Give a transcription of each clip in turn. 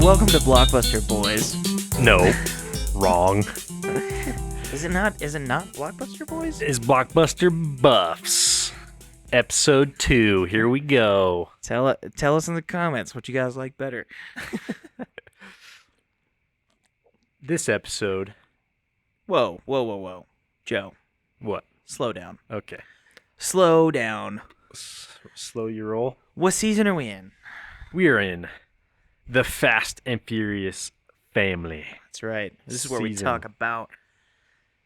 welcome to Blockbuster Boys. No, wrong. Is it not? Is it not Blockbuster Boys? It's Blockbuster Buffs, episode 2. Here we go. Tell us in the comments what you guys like better. This episode. Whoa, Joe. What? Slow down. Okay. Slow down. Slow your roll. What season are we in? We are in the Fast and Furious family. That's right. This is where we Season. talk about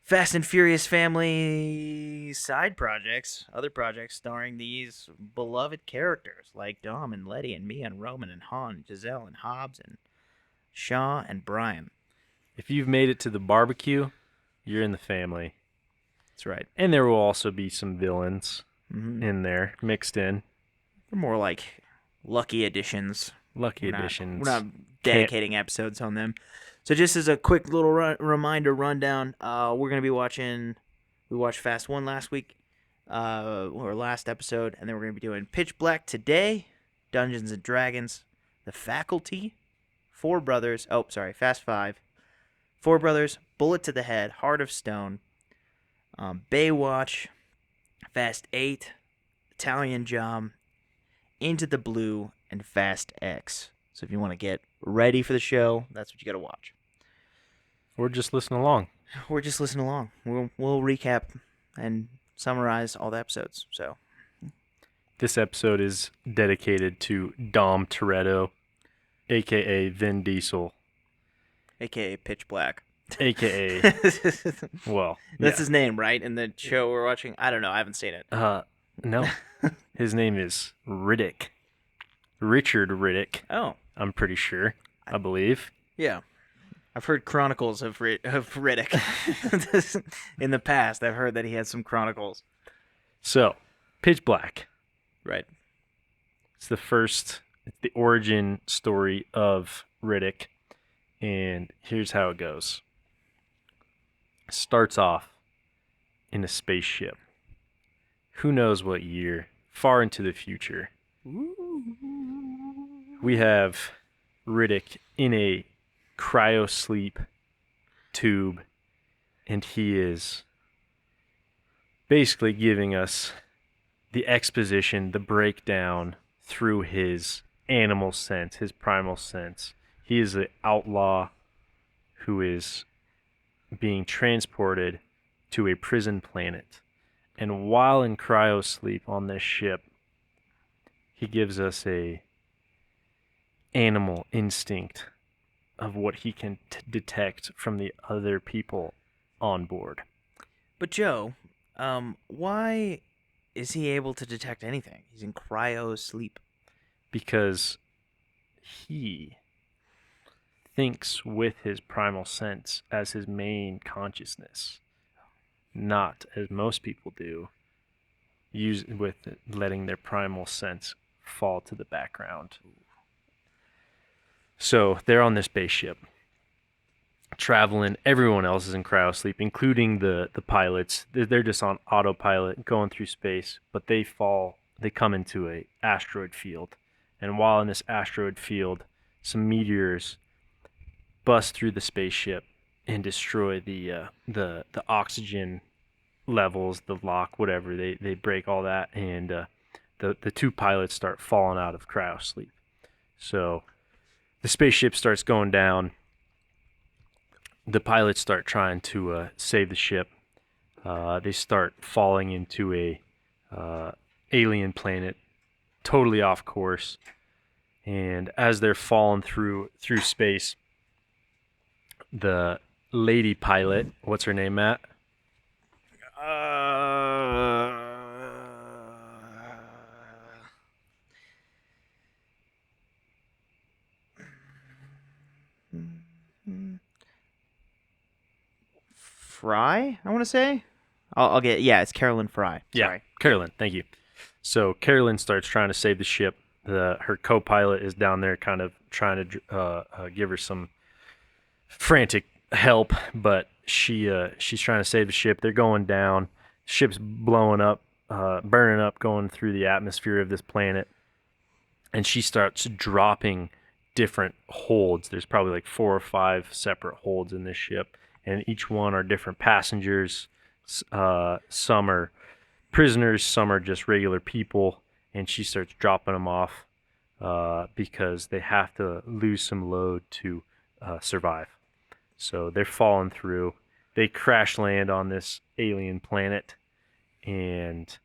Fast and Furious family side projects, other projects starring these beloved characters like Dom and Letty and Mia and Roman and Han, Giselle and Hobbs and Shaw and Brian. If you've made it to the barbecue, you're in the family. That's right. And there will also be some villains in there, mixed in. They're more like lucky additions. Lucky additions. We're not dedicating episodes on them. So just as a quick little reminder rundown, we're going to be watching, we watched Fast 1 last week, or last episode, and then we're going to be doing Pitch Black today, Dungeons & Dragons, The Faculty, Fast 5, Four Brothers, Bullet to the Head, Heart of Stone, Baywatch, Fast 8, Italian Job, Into the Blue, and Fast X. So if you want to get ready for the show, that's what you got to watch. Or just listen along. Or just listen along. We'll recap and summarize all the episodes. So This episode is dedicated to Dom Toretto, a.k.a. Vin Diesel, AKA Pitch Black. a.k.a. well, That's his name, right? In the show we're watching? I don't know. I haven't seen it. No. His name is Riddick. Richard Riddick. Oh. I'm pretty sure. I believe. Yeah. I've heard chronicles of Riddick. In the past, I've heard that he had some chronicles. So, Pitch Black. Right. It's the origin story of Riddick. And here's how it goes. Starts off in a spaceship. Who knows what year? Far into the future. We have Riddick in a cryo-sleep tube, and he is basically giving us the exposition, the breakdown through his animal sense, his primal sense. He is an outlaw who is being transported to a prison planet. And while in cryo-sleep on this ship, he gives us a animal instinct of what he can detect from the other people on board. But Joe, why is he able to detect anything? He's in cryo sleep. Because he thinks with his primal sense as his main consciousness, not as most people do, with letting their primal sense fall to the background. So they're on this spaceship, traveling. Everyone else is in cryosleep, including the pilots. They're just on autopilot, going through space. But they come into a asteroid field, and while in this asteroid field, some meteors bust through the spaceship and destroy the oxygen levels, the lock, whatever. They break all that, and the two pilots start falling out of cryosleep. So the spaceship starts going down. The pilots start trying to save the ship. They start falling into a alien planet, totally off course. And as they're falling through space, the lady pilot, what's her name, Matt? Fry, I want to say. I'll get. Yeah, it's Carolyn Fry. Yeah, Sorry. Carolyn. Thank you. So Carolyn starts trying to save the ship. Her co-pilot is down there, kind of trying to give her some frantic help, but she's trying to save the ship. They're going down. Ship's blowing up, burning up, going through the atmosphere of this planet, and she starts dropping different holds. There's probably like 4 or 5 separate holds in this ship, and each one are different passengers. Some are prisoners, some are just regular people, and she starts dropping them off because they have to lose some load to survive. So they're falling through. They crash land on this alien planet, and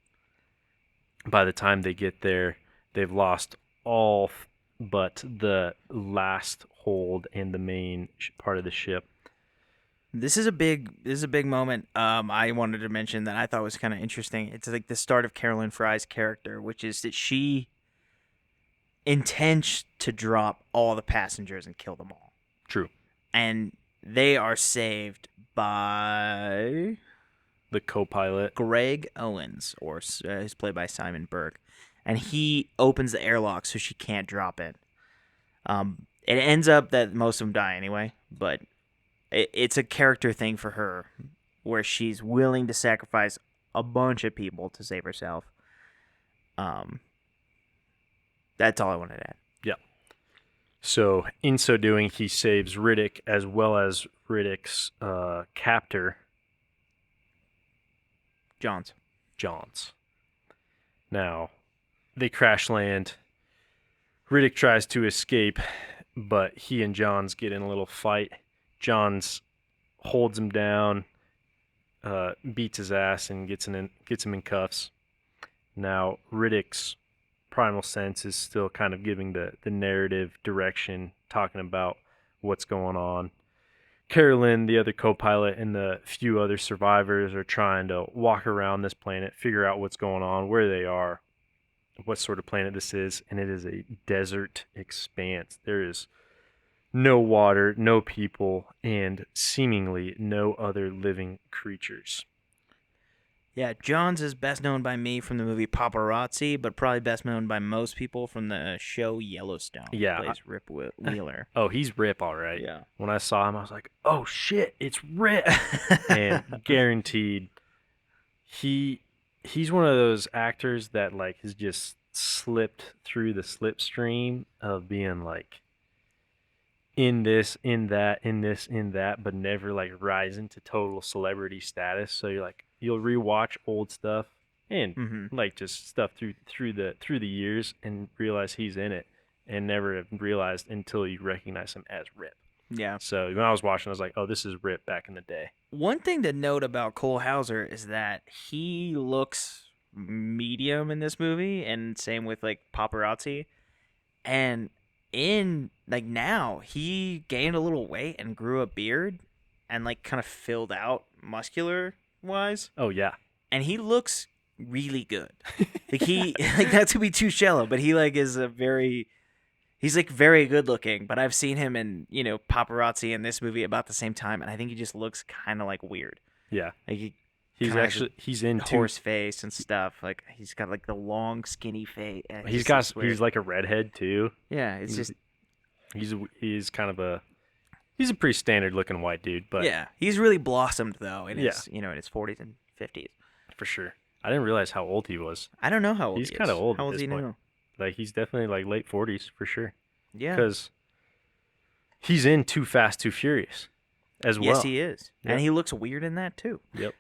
by the time they get there, they've lost all but the last hold and the main part of the ship. This is a big moment. I wanted to mention that I thought was kind of interesting. It's like the start of Carolyn Fry's character, which is that she intends to drop all the passengers and kill them all. True. And they are saved by The co-pilot. Greg Owens, or he's played by Simon Berg, and he opens the airlock so she can't drop it. It ends up that most of them die anyway, but it's a character thing for her where she's willing to sacrifice a bunch of people to save herself. That's all I wanted to add. Yeah. So in so doing, he saves Riddick as well as Riddick's captor, Johns. Now, they crash land. Riddick tries to escape, but he and Johns get in a little fight. Johns holds him down, beats his ass, and gets him in cuffs. Now, Riddick's primal sense is still kind of giving the narrative direction, talking about what's going on. Carolyn, the other co-pilot, and the few other survivors are trying to walk around this planet, figure out what's going on, where they are, what sort of planet this is, and it is a desert expanse. There is no water, no people, and seemingly no other living creatures. Yeah, Johns is best known by me from the movie Paparazzi, but probably best known by most people from the show Yellowstone. Yeah. He plays Rip Wheeler. Oh, he's Rip, all right. Yeah. When I saw him, I was like, oh, shit, it's Rip. And guaranteed, he's one of those actors that, like, has just slipped through the slipstream of being, like, in this, in that, in this, in that, but never, like, rising to total celebrity status. So you're like, you'll rewatch old stuff and like just stuff through the years and realize he's in it, and never have realized until you recognize him as Rip. Yeah. So when I was watching, I was like, oh, this is Rip back in the day. One thing to note about Cole Hauser is that he looks medium in this movie, and same with like Paparazzi. And in like now, he gained a little weight and grew a beard and like kind of filled out muscular wise. Oh yeah. And he looks really good. Like he like not to be too shallow, but he like is he's like very good looking. But I've seen him in, Paparazzi in this movie about the same time, and I think he just looks kind of like weird. Yeah. Like he's in horse face and stuff. Like he's got like the long skinny face. He's like a redhead too. Yeah, it's just he's kind of a pretty standard looking white dude, but yeah, he's really blossomed though in his in his 40s and 50s. For sure. I didn't realize how old he was. I don't know how old he's he is. Kind of old. How at old is this he point. now? Like he's definitely like late 40s for sure. Yeah, because he's in Too Fast, Too Furious as well. Yes, he is, Yep. and he looks weird in that too. Yep.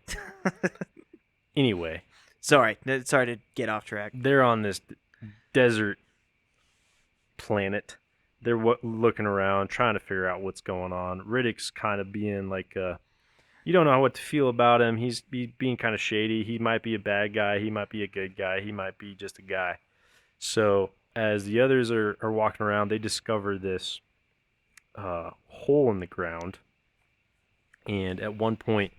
Anyway, sorry to get off track. they're on this desert planet. They're looking around, trying to figure out what's going on. Riddick's kind of being like, you don't know what to feel about him. He's being kind of shady. He might be a bad guy. He might be a good guy. He might be just a guy. So as the others are walking around, they discover this hole in the ground. And at one point,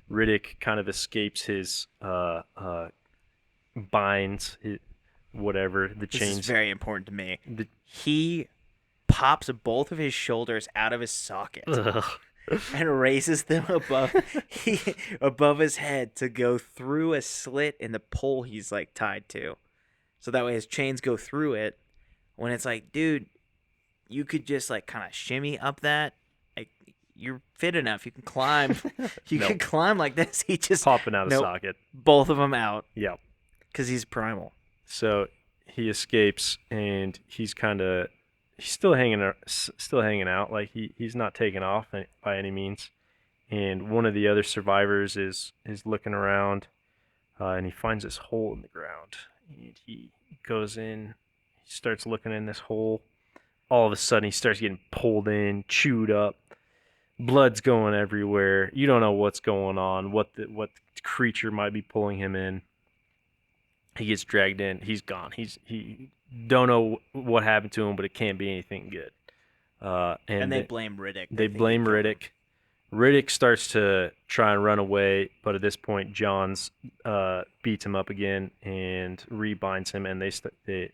Riddick kind of escapes his binds, whatever, the chains. This is very important to me. He pops both of his shoulders out of his socket and raises them above his head to go through a slit in the pole he's like tied to. So that way his chains go through it. When it's like, dude, you could just like kind of shimmy up that. Like you're fit enough. You can climb. You can climb like this. He just popping out of socket. Both of them out. Yep. Because he's primal. So he escapes, and he's kind of he's still hanging out. Like he's not taken off by any means. And one of the other survivors is looking around, and he finds this hole in the ground. And he goes in, he starts looking in this hole. All of a sudden, he starts getting pulled in, chewed up. Blood's going everywhere. You don't know what's going on, what creature might be pulling him in. He gets dragged in. He's gone. He don't know what happened to him, but it can't be anything good. And they blame Riddick. They blame Riddick. Riddick starts to try and run away, but at this point, Johns beats him up again and rebinds him, and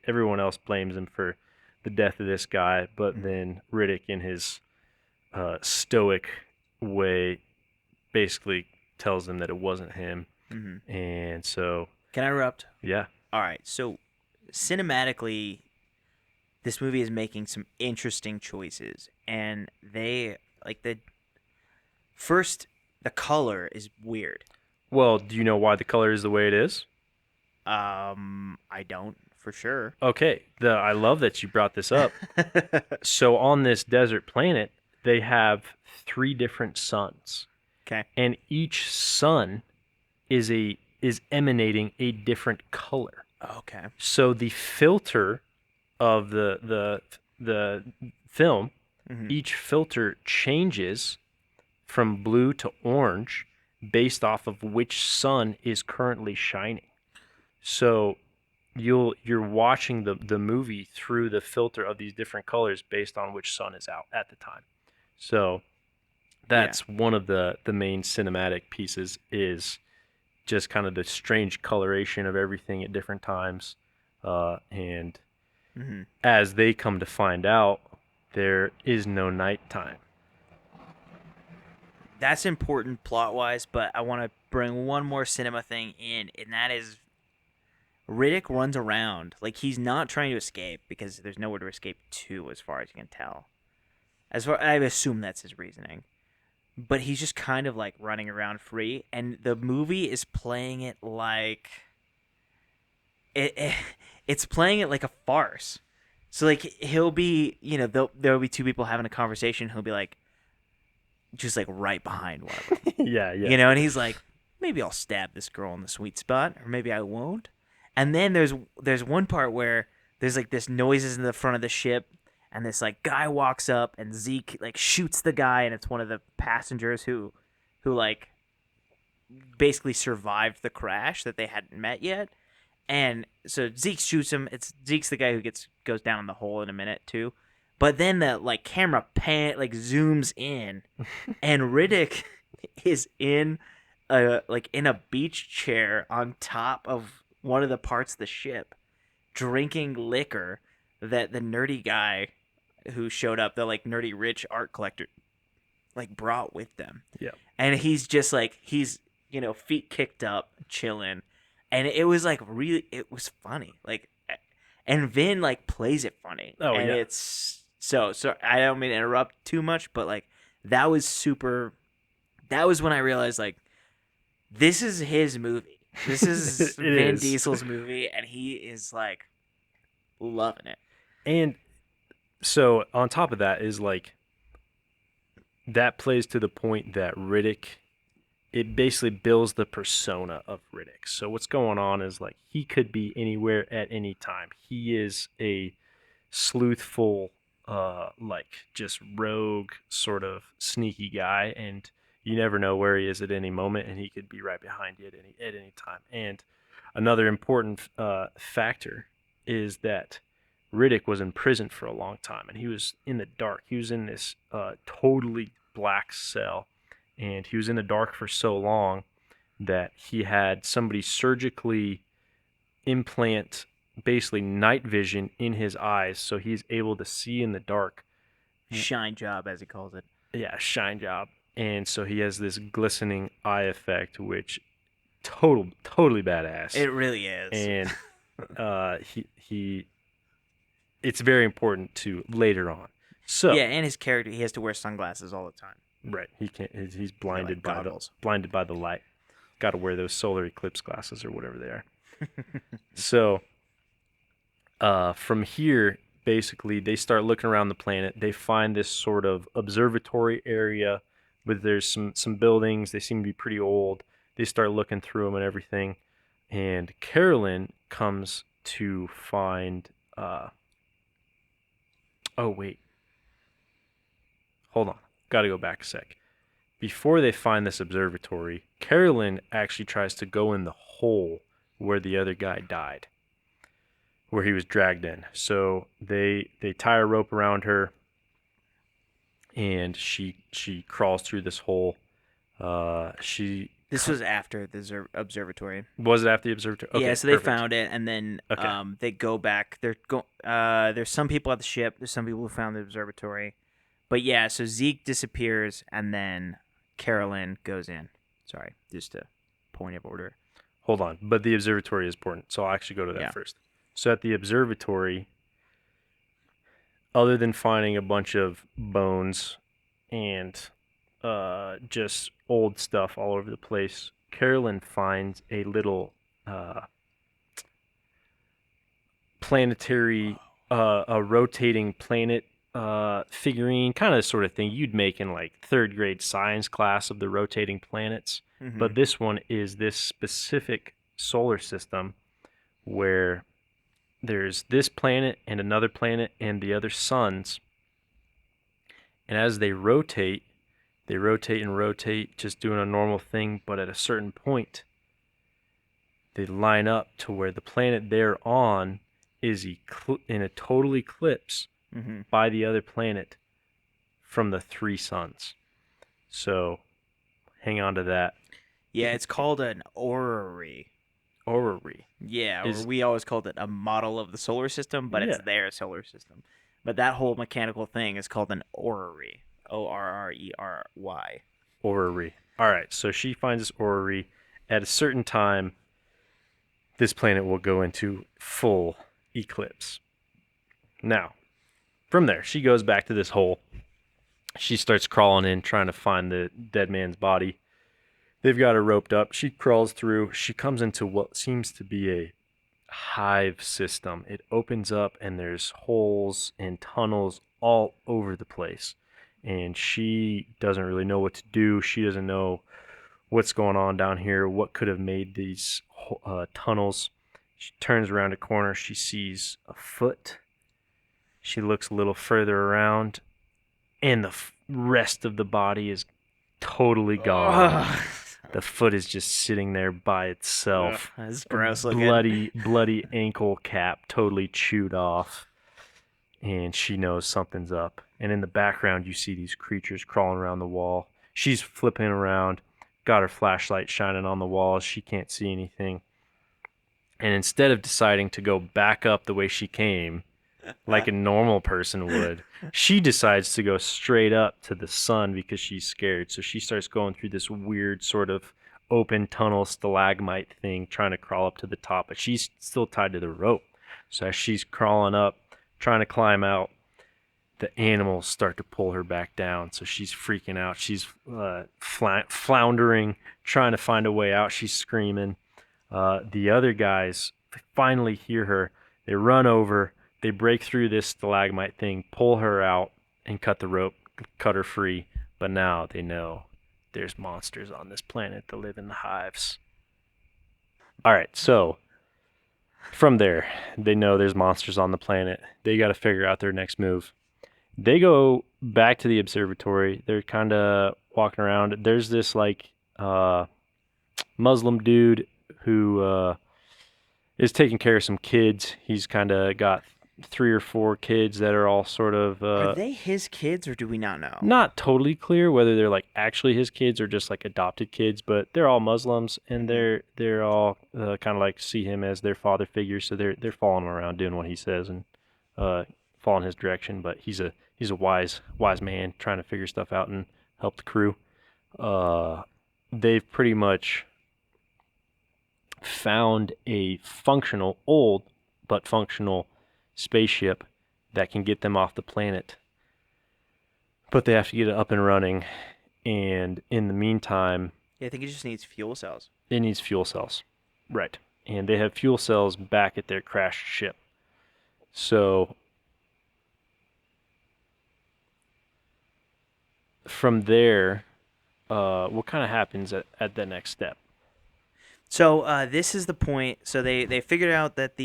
everyone else blames him for the death of this guy. But then Riddick, in his stoic way, basically tells them that it wasn't him. Mm-hmm. And so, can I interrupt? Yeah. All right. So, cinematically, this movie is making some interesting choices, and they like the color is weird. Well, do you know why the color is the way it is? I don't for sure. Okay. I love that you brought this up. So on this desert planet, they have 3 different suns. Okay. And each sun is emanating a different color. Okay. So the filter of the film, each filter changes from blue to orange based off of which sun is currently shining. So you're watching the movie through the filter of these different colors based on which sun is out at the time. So that's one of the main cinematic pieces, is just kind of the strange coloration of everything at different times. And as they come to find out, there is no nighttime. That's important plot-wise, but I want to bring one more cinema thing in, and that is Riddick runs around. Like, he's not trying to escape, because there's nowhere to escape to, as far as you can tell. I assume that's his reasoning. But he's just kind of, like, running around free, and the movie is playing it like... It's playing it like a farce. So, like, he'll be, there'll be 2 people having a conversation, he'll be like, just like right behind one of them. Yeah. And he's like, maybe I'll stab this girl in the sweet spot, or maybe I won't. And then there's one part where there's like this noises in the front of the ship, and this like guy walks up, and Zeke like shoots the guy, and it's one of the passengers who like basically survived the crash that they hadn't met yet. And so Zeke shoots him. Zeke's the guy who goes down in the hole in a minute too. But then the like camera zooms in, and Riddick is in a beach chair on top of one of the parts of the ship, drinking liquor that the nerdy guy who showed up, the like nerdy rich art collector, like brought with them. Yeah. And he's just like feet kicked up, chilling, and it was like it was funny, like, and Vin like plays it funny. Oh, and yeah. It's. So I don't mean to interrupt too much, but like that was when I realized like this is his movie. This is Vin Diesel's movie, and he is like loving it. And so on top of that is like that plays to the point that Riddick, it basically builds the persona of Riddick. So what's going on is like he could be anywhere at any time. He is a sleuthful, like just rogue sort of sneaky guy, and you never know where he is at any moment, and he could be right behind you at any time. And another important factor is that Riddick was in prison for a long time, and he was in the dark. He was in this totally black cell, and he was in the dark for so long that he had somebody surgically implant basically night vision in his eyes, so he's able to see in the dark. Shine job, as he calls it. Yeah, shine job. And so he has this glistening eye effect, which totally badass. It really is. And he it's very important to later on. So yeah, and his character, he has to wear sunglasses all the time. Right. He can't. He's blinded like by the light. Got to wear those solar eclipse glasses or whatever they are. So from here, basically they start looking around the planet. They find this sort of observatory area with there's some buildings. They seem to be pretty old. They start looking through them and everything. And Carolyn comes to find oh wait. Hold on. Got to go back a sec. Before they find this observatory, Carolyn actually tries to go in the hole where the other guy died, where he was dragged in. So they tie a rope around her, and she crawls through this hole. This was after the observatory. Was it after the observatory? Okay, yeah, so they perfect. found it, and then Okay. they go back. There's some people at the ship. There's some people who found the observatory. But yeah, so Zeke disappears, and then Carolyn goes in. Sorry, just a point of order. Hold on, but the observatory is important, so I'll actually go to that first. So at the observatory, other than finding a bunch of bones and just old stuff all over the place, Carolyn finds a little planetary, a rotating planet figurine, kind of sort of thing you'd make in like third grade science class of the rotating planets. Mm-hmm. But this one is this specific solar system where there's this planet and another planet and the other suns. And as they rotate and rotate, just doing a normal thing. But at a certain point, they line up to where the planet they're on is in a total eclipse by the other planet from the three suns. So hang on to that. Yeah, it's called an orrery. Orrery. Yeah, or we always called it a model of the solar system, but it's their solar system. But that whole mechanical thing is called an orrery. Orrery. Orrery. All right, so she finds this orrery. At a certain time, this planet will go into full eclipse. Now, from there, she goes back to this hole. She starts crawling in, trying to find the dead man's body. They've got her roped up. She crawls through. She comes into what seems to be a hive system. It opens up, and there's holes and tunnels all over the place. And she doesn't really know what to do. She doesn't know what's going on down here, what could have made these tunnels. She turns around a corner. She sees a foot. She looks a little further around, and the rest of the body is totally gone. The foot is just sitting there by itself. That's gross looking. Bloody ankle cap, totally chewed off. And she knows something's up. And in the background, you see these creatures crawling around the wall. She's flipping around, got her flashlight shining on the wall. She can't see anything. And instead of deciding to go back up the way she came, like a normal person would, she decides to go straight up to the sun because she's scared. So she starts going through this weird sort of open tunnel stalagmite thing, trying to crawl up to the top, but she's still tied to the rope. So as she's crawling up, trying to climb out, the animals start to pull her back down. So she's freaking out. She's floundering, trying to find a way out. She's screaming. The other guys finally hear her. They run over. They break through this stalagmite thing, pull her out, and cut the rope, cut her free. But now they know there's monsters on this planet that live in the hives. All right, so from there, they know there's monsters on the planet. They got to figure out their next move. They go back to the observatory. They're kind of walking around. There's this like Muslim dude who is taking care of some kids. He's kind of got 3 or 4 kids that are all sort of are they his kids, or do we not know? Not totally clear whether they're like actually his kids or just like adopted kids, but they're all Muslims, and they're all kind of like see him as their father figure, so they're following him around, doing what he says, and following his direction. But he's a wise man trying to figure stuff out and help the crew. They've pretty much found a functional, old but functional spaceship that can get them off the planet. But they have to get it up and running, and in the meantime... Yeah, I think it just needs fuel cells. It needs fuel cells. Right. And they have fuel cells back at their crashed ship. So from there, what kind of happens at the next step? So this is the point. So they figured out that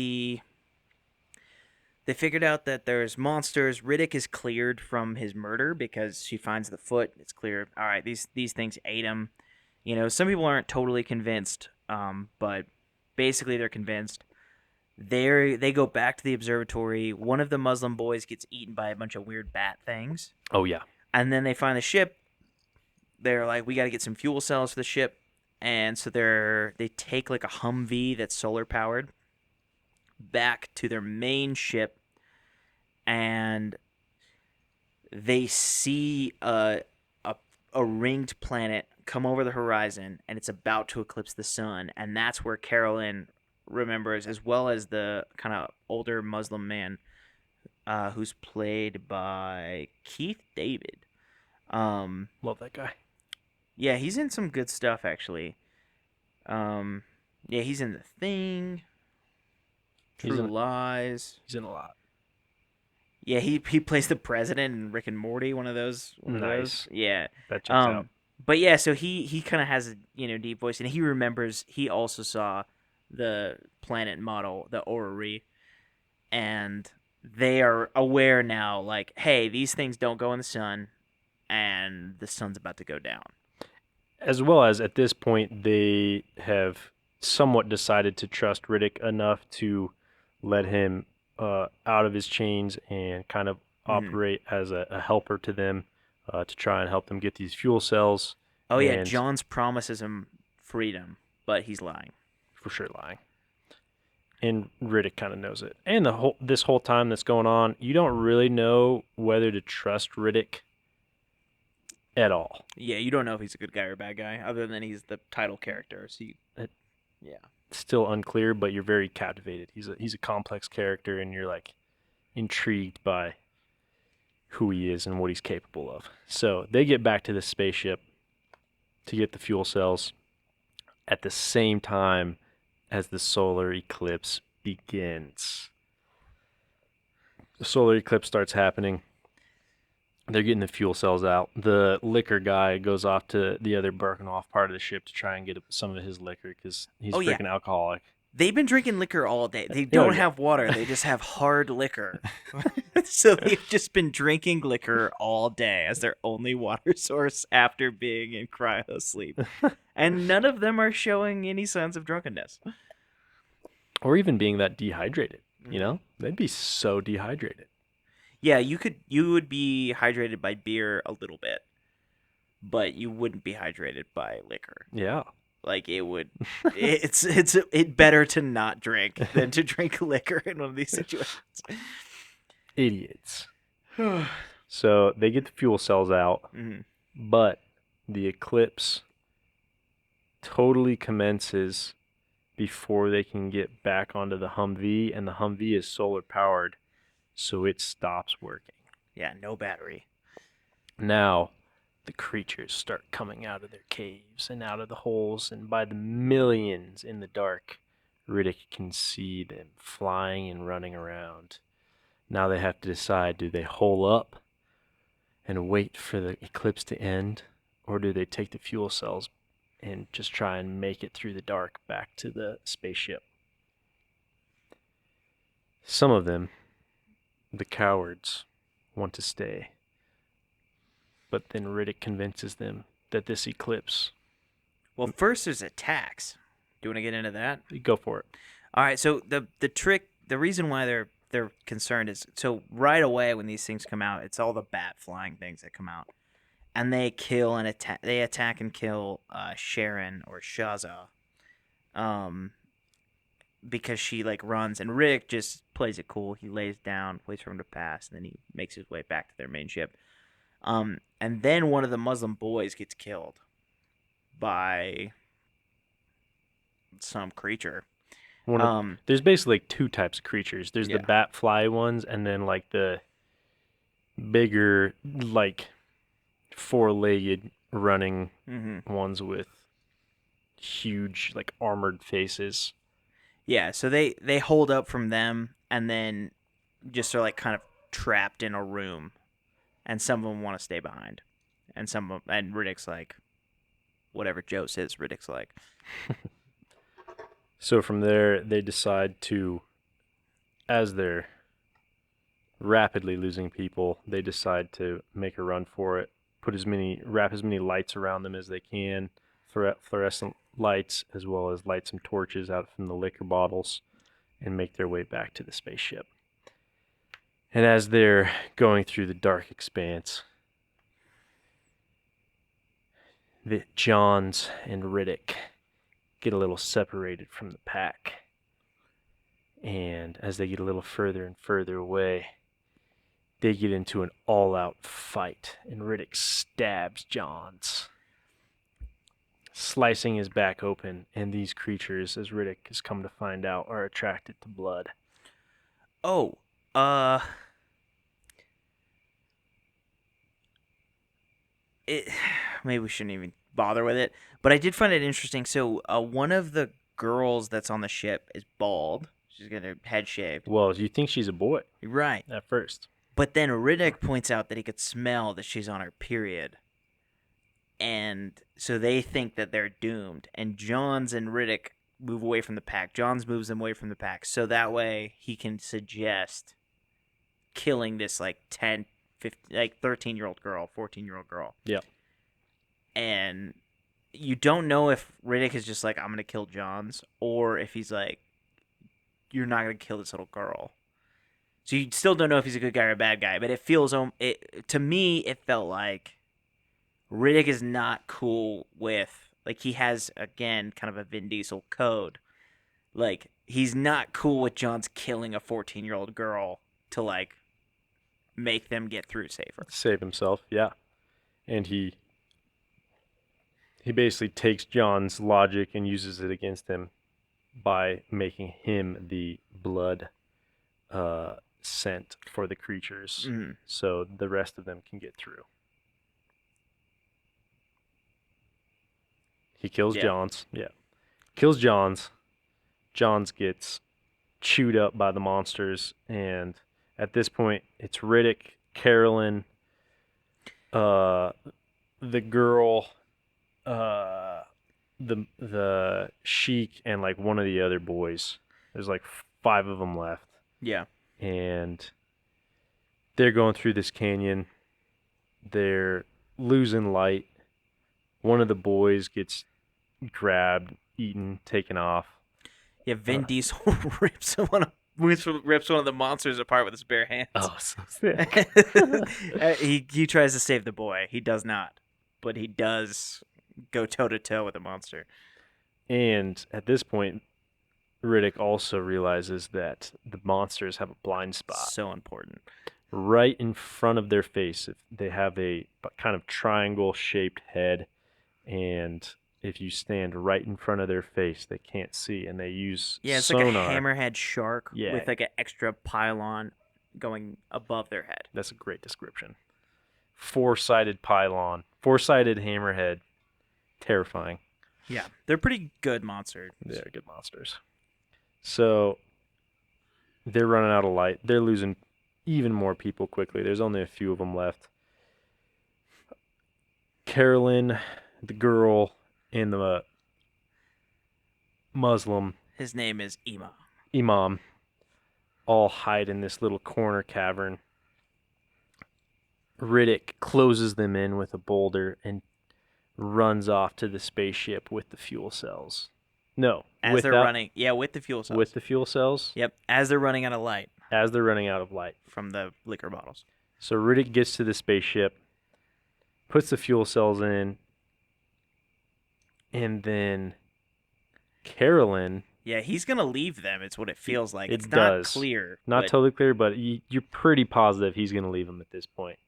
there's monsters. Riddick is cleared from his murder because she finds the foot. It's clear. All right, these things ate him. You know, some people aren't totally convinced, but basically they're convinced. They go back to the observatory. One of the Muslim boys gets eaten by a bunch of weird bat things, Oh yeah, and then they find the ship. They're like, we got to get some fuel cells for the ship, and so they take like a Humvee that's solar powered back to their main ship, and they see a ringed planet come over the horizon, and it's about to eclipse the sun, and that's where Carolyn remembers, as well as the kind of older Muslim man, who's played by Keith David. love that guy. Yeah, he's in some good stuff actually. Yeah, he's in The Thing, True Lies. He's in a lot. Yeah, he plays the president in Rick and Morty, one of those. Nice. Yeah. That checks out. But yeah, so he kind of has a deep voice, and he remembers he also saw the planet model, the orrery, and they are aware now, like, hey, these things don't go in the sun, and the sun's about to go down. As well as at this point, they have somewhat decided to trust Riddick enough to let him out of his chains and kind of operate as a helper to them to try and help them get these fuel cells. Oh yeah, Johns promises him freedom, but he's lying. For sure lying. And Riddick kind of knows it. And this whole time that's going on, you don't really know whether to trust Riddick at all. Yeah, you don't know if he's a good guy or a bad guy, other than he's the title character. So yeah. Still unclear, but you're very captivated. He's a complex character, and you're like intrigued by who he is and what he's capable of. So they get back to the spaceship to get the fuel cells at the same time as the solar eclipse begins. The solar eclipse starts happening. They're getting the fuel cells out. The liquor guy goes off to the other broken off part of the ship to try and get some of his liquor because he's freaking alcoholic. They've been drinking liquor all day. They don't have water. They just have hard liquor. So they've just been drinking liquor all day as their only water source after being in cryo sleep. And none of them are showing any signs of drunkenness. Or even being that dehydrated, you know? They'd be so dehydrated. Yeah, you would be hydrated by beer a little bit, but you wouldn't be hydrated by liquor. Yeah. Like it's better to not drink than to drink liquor in one of these situations. Idiots. So they get the fuel cells out, but the eclipse totally commences before they can get back onto the Humvee, and the Humvee is solar powered, so it stops working. Yeah, no battery. Now the creatures start coming out of their caves and out of the holes, and by the millions in the dark, Riddick can see them flying and running around. Now they have to decide, do they hole up and wait for the eclipse to end, or do they take the fuel cells and just try and make it through the dark back to the spaceship? Some of them, the cowards, want to stay. But then Riddick convinces them that this eclipse... Well, first there's attacks. Do you want to get into that? Go for it. All right, so the reason why they're concerned is, so right away when these things come out, it's all the bat flying things that come out. And they kill and attack. They attack and kill Sharon or Shaza, because she like runs, and Rick just plays it cool. He lays down, waits for him to pass, and then he makes his way back to their main ship. And then one of the Muslim boys gets killed by some creature. There's basically like two types of creatures. There's the bat fly ones, and then like the bigger, like four-legged running ones with huge, like armored faces. Yeah, so they hold up from them, and then just are like kind of trapped in a room, and some of them want to stay behind, And Riddick's like, whatever Joe says, Riddick's like. So from there, they decide to, as they're rapidly losing people, they decide to make a run for it. Wrap as many lights around them as they can, fluorescent lights, as well as light some torches out from the liquor bottles, and make their way back to the spaceship. And as they're going through the dark expanse, the Johns and Riddick get a little separated from the pack. And as they get a little further and further away, they get into an all-out fight, and Riddick stabs Johns, slicing his back open, and these creatures, as Riddick has come to find out, are attracted to blood. Oh, maybe we shouldn't even bother with it, but I did find it interesting. So, one of the girls that's on the ship is bald. She's got her head shaved. Well, you think she's a boy Right. at first. But then Riddick points out that he could smell that she's on her period. And so they think that they're doomed. And Johns and Riddick move away from the pack. Johns moves them away from the pack. So that way he can suggest killing this 10, 15, 13-year-old girl, 14-year-old girl. Yeah. And you don't know if Riddick is just like, I'm going to kill Johns, or if he's like, you're not going to kill this little girl. So you still don't know if he's a good guy or a bad guy, but it feels, to me, it felt like Riddick is not cool with, he has, again, kind of a Vin Diesel code. He's not cool with Johns killing a 14-year-old girl to, make them get through safer. Save himself, yeah. And he basically takes John's logic and uses it against him by making him the blood scent for the creatures, so the rest of them can get through. He kills Johns. Yeah. Kills Johns. Johns gets chewed up by the monsters, and at this point, it's Riddick, Carolyn, the girl, the Sheik, and one of the other boys. There's 5 of them left. Yeah. And they're going through this canyon. They're losing light. One of the boys gets grabbed, eaten, taken off. Yeah, Vin Diesel rips one of the monsters apart with his bare hands. Oh, so sick. He tries to save the boy. He does not, but he does go toe-to-toe with the monster. And at this point, Riddick also realizes that the monsters have a blind spot. So important. Right in front of their face. They have a kind of triangle-shaped head, and if you stand right in front of their face, they can't see, and they use it's sonar. like a hammerhead shark with an extra pylon going above their head. That's a great description. 4-sided pylon, 4-sided hammerhead. Terrifying. Yeah, they're pretty good monsters. They're good monsters. So they're running out of light. They're losing even more people quickly. There's only a few of them left. Carolyn, the girl, and the Muslim. His name is Imam. All hide in this little corner cavern. Riddick closes them in with a boulder and runs off to the spaceship with the fuel cells. No. As they're running. Yeah, with the fuel cells. With the fuel cells? Yep. As they're running out of light. As they're running out of light. From the liquor bottles. So Riddick gets to the spaceship, puts the fuel cells in, and then Carolyn... Yeah, he's going to leave them. It's what it feels like. It's not clear. Not totally clear, but you're pretty positive he's going to leave them at this point.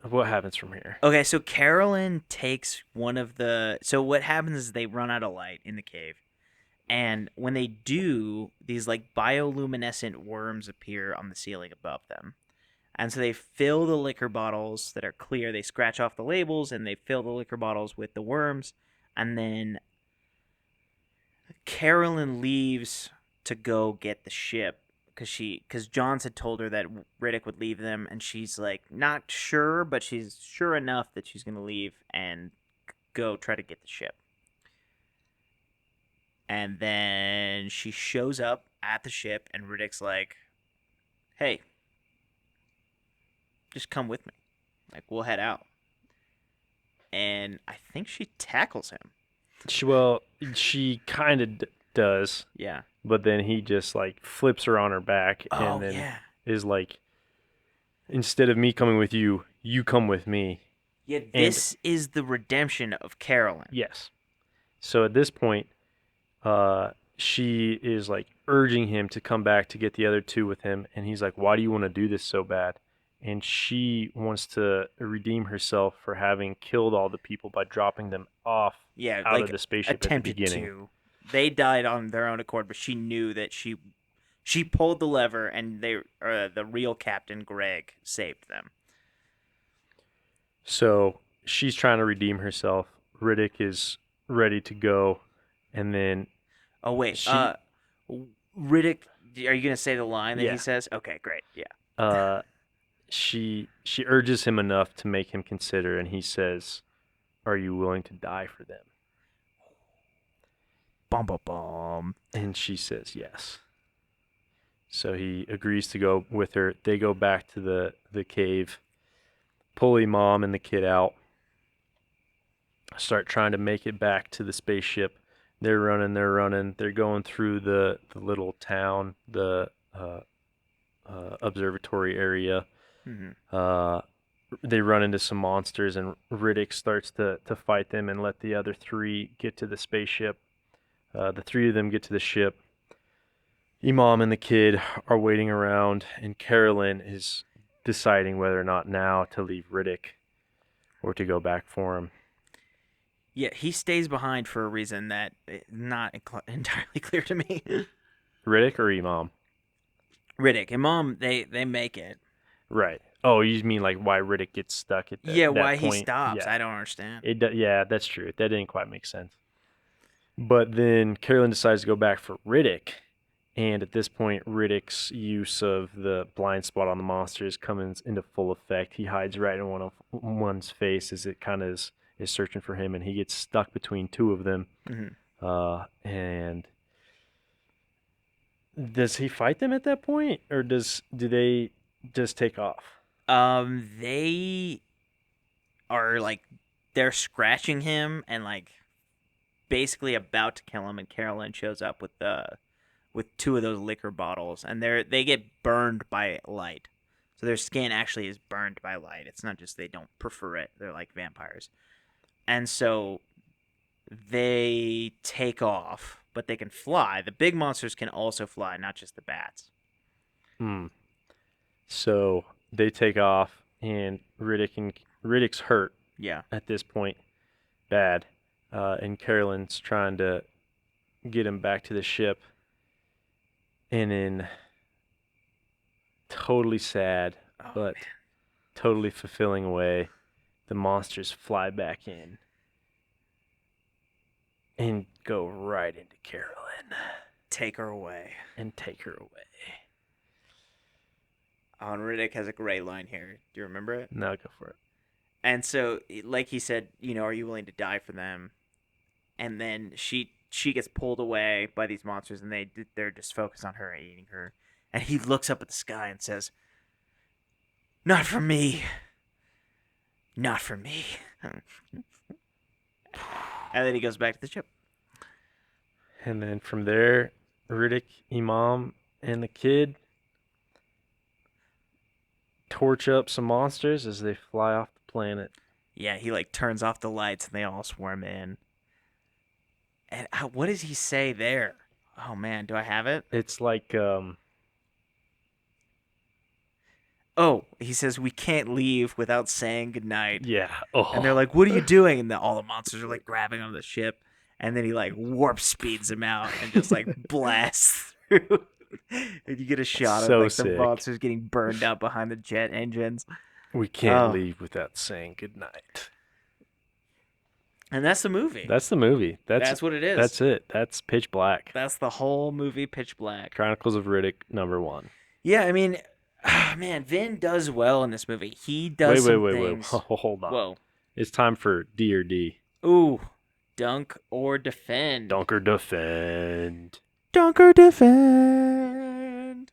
What happens from here? Okay, so Carolyn takes one of the... So what happens is they run out of light in the cave. And when they do, these bioluminescent worms appear on the ceiling above them. And so they fill the liquor bottles that are clear. They scratch off the labels and they fill the liquor bottles with the worms. And then Carolyn leaves to go get the ship because Johns had told her that Riddick would leave them, and she's like not sure, but she's sure enough that she's gonna leave and go try to get the ship. And then she shows up at the ship, and Riddick's like, "Hey, just come with me. Like, we'll head out." And I think she tackles him. She kind of does, Yeah. but then he just like flips her on her back Oh, and then yeah. is like, instead of me coming with you, you come with me. Yeah, this is the redemption of Carolyn. Yes. So at this point, she is like urging him to come back to get the other two with him, and he's like, "Why do you want to do this so bad?" And she wants to redeem herself for having killed all the people by dropping them off Yeah, out like of the spaceship at the attempted beginning. to. They died on their own accord, but she knew that she pulled the lever, and the real Captain Greg saved them. So she's trying to redeem herself. Riddick is ready to go, and then Oh wait, She- Riddick. Are you gonna say the line that Yeah. he says? Okay, great. Yeah. she urges him enough to make him consider, and he says, "Are you willing to die for them?" Bum bum bum. And she says yes. So he agrees to go with her. They go back to the cave, pull Mom and the kid out, start trying to make it back to the spaceship. They're running. They're going through the little town, the observatory area. Mm-hmm. They run into some monsters, and Riddick starts to fight them and let the other three get to the spaceship. The three of them get to the ship. Imam and the kid are waiting around, and Carolyn is deciding whether or not now to leave Riddick or to go back for him. Yeah, he stays behind for a reason that not entirely clear to me. Riddick or Imam? Riddick and Mom, they make it. Right. Oh, you mean like why Riddick gets stuck at that Why point? he stops? Yeah. I don't understand. Yeah, that's true. That didn't quite make sense. But then Carolyn decides to go back for Riddick, and at this point, Riddick's use of the blind spot on the monsters comes into full effect. He hides right in one's face as it kind of is searching for him, and he gets stuck between two of them. Mm-hmm. And does he fight them at that point, or do they just take off? They are like they're scratching him and like basically about to kill him, and Carolyn shows up with two of those liquor bottles, and they get burned by light. So their skin actually is burned by light. It's not just they don't prefer it. They're like vampires. And so they take off, but they can fly. The big monsters can also fly, not just the bats. So they take off, and Riddick's hurt. Yeah. At this point, bad, and Carolyn's trying to get him back to the ship, and in totally sad but totally fulfilling way, the monsters fly back in and go right into Carolyn. Take her away. And take her away. Oh, and Riddick has a great line here. Do you remember it? Now go for it. And so, like he said, are you willing to die for them? And then she gets pulled away by these monsters, and they're just focused on her and eating her. And he looks up at the sky and says, "Not for me. Not for me." And then he goes back to the ship. And then from there, Riddick, Imam, and the kid torch up some monsters as they fly off the planet. Yeah, he like turns off the lights and they all swarm in. And what does he say there? Oh man, do I have it? It's like Oh, he says we can't leave without saying goodnight. Yeah. Oh. And they're like, "What are you doing?" And all the monsters are like grabbing onto the ship. And then he like warp speeds them out and just like blasts through. And you get a shot of like sick. the monsters getting burned out behind the jet engines. We can't leave without saying goodnight. And that's the movie. That's the movie. That's what it is. That's it. That's Pitch Black. That's the whole movie, Pitch Black. Chronicles of Riddick #1. Yeah, I mean, man, Vin does well in this movie. He Wait, does wait, some wait, wait. things. Hold on. Whoa. It's time for D or D. Ooh, dunk or defend. Dunk or defend. Dunk or defend.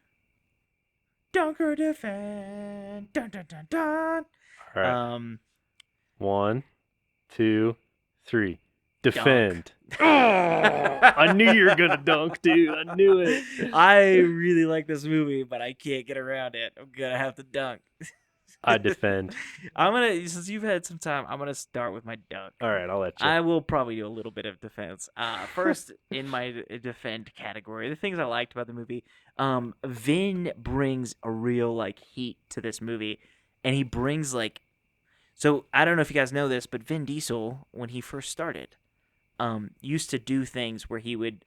Dunk or defend. Dun dun dun dun. All right. 1, 2, 3. Defend. Oh, I knew you were gonna dunk, dude. I knew it. I really like this movie, but I can't get around it. I'm gonna have to dunk. I defend. Since you've had some time, I'm gonna start with my dunk. All right, I'll let you. I will probably do a little bit of defense. First, in my defend category, the things I liked about the movie, Vin brings a real like heat to this movie, and he brings like, so I don't know if you guys know this, but Vin Diesel, when he first started, used to do things where he would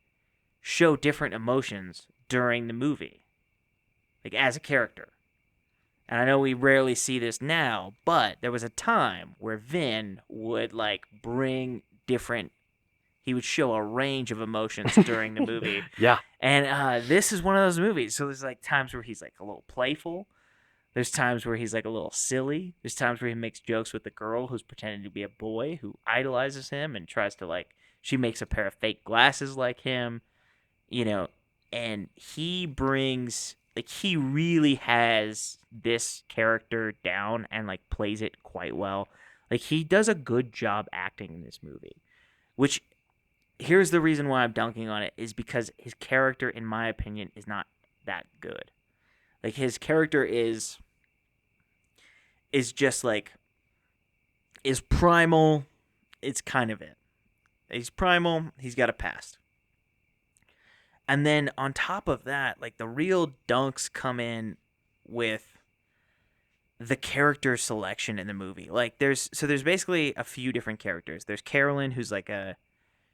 show different emotions during the movie, like as a character. And I know we rarely see this now, but there was a time where Vin would like bring different. He would show a range of emotions during the movie. Yeah. And this is one of those movies. So there's like times where he's like a little playful. There's times where he's like a little silly. There's times where he makes jokes with the girl who's pretending to be a boy who idolizes him and tries to like. She makes a pair of fake glasses like him, and he brings. Like, he really has this character down and, like, plays it quite well. Like, he does a good job acting in this movie. Which, here's the reason why I'm dunking on it, is because his character, in my opinion, is not that good. Like, his character is just, like, is primal. It's kind of it. He's primal. He's got a past. And then on top of that, like the real dunks come in with the character selection in the movie. Like there's basically a few different characters. There's Carolyn, who's like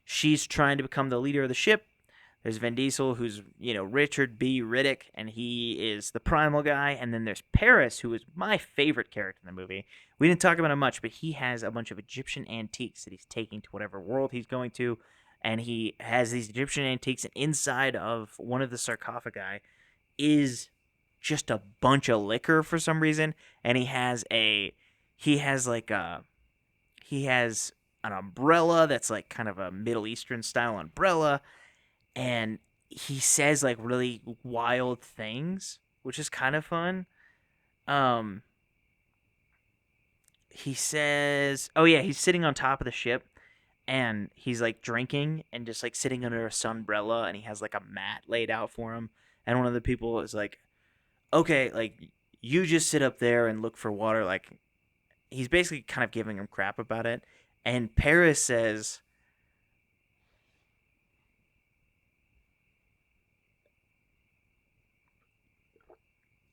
she's trying to become the leader of the ship. There's Vin Diesel, who's, Richard B. Riddick, and he is the primal guy. And then there's Paris, who is my favorite character in the movie. We didn't talk about him much, but he has a bunch of Egyptian antiques that he's taking to whatever world he's going to. And he has these Egyptian antiques, and inside of one of the sarcophagi is just a bunch of liquor for some reason. And he has an umbrella that's like kind of a Middle Eastern style umbrella, and he says like really wild things, which is kind of fun. He says, oh yeah, he's sitting on top of the ship. And he's like drinking and just like sitting under a sunbrella, and he has like a mat laid out for him. And one of the people is like, okay, like you just sit up there and look for water. Like he's basically kind of giving him crap about it. And Paris says,